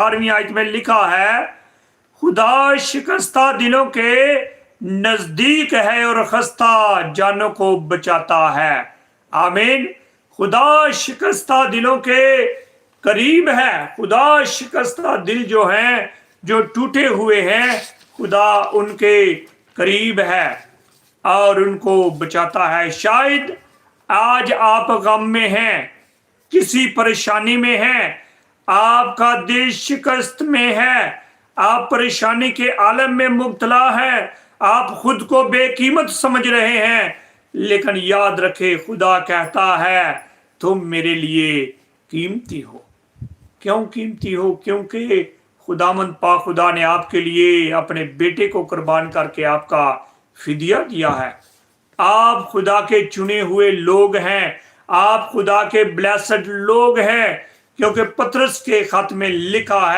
18वीं आयत में लिखा है, खुदा शिकस्ता दिलों के नजदीक है और खस्ता जानों को बचाता है। आमीन। खुदा शिकस्ता दिलों के करीब है। खुदा शिकस्ता दिल जो हैं, जो टूटे हुए हैं, खुदा उनके करीब है और उनको बचाता है। शायद आज आप गम में हैं, किसी परेशानी में हैं, आपका दिल शिकस्त में है, आप परेशानी के आलम में मुब्तला हैं, आप खुद को बेकीमत समझ रहे हैं, लेकिन याद रखे खुदा कहता है तुम मेरे लिए कीमती हो। क्यों कीमती हो? क्योंकि खुदामंद पाक खुदा ने आपके लिए अपने बेटे को कुर्बान करके आपका फिदिया दिया है। आप खुदा के चुने हुए लोग हैं, आप खुदा के ब्लेसड लोग हैं, क्योंकि पतरस के खत में लिखा है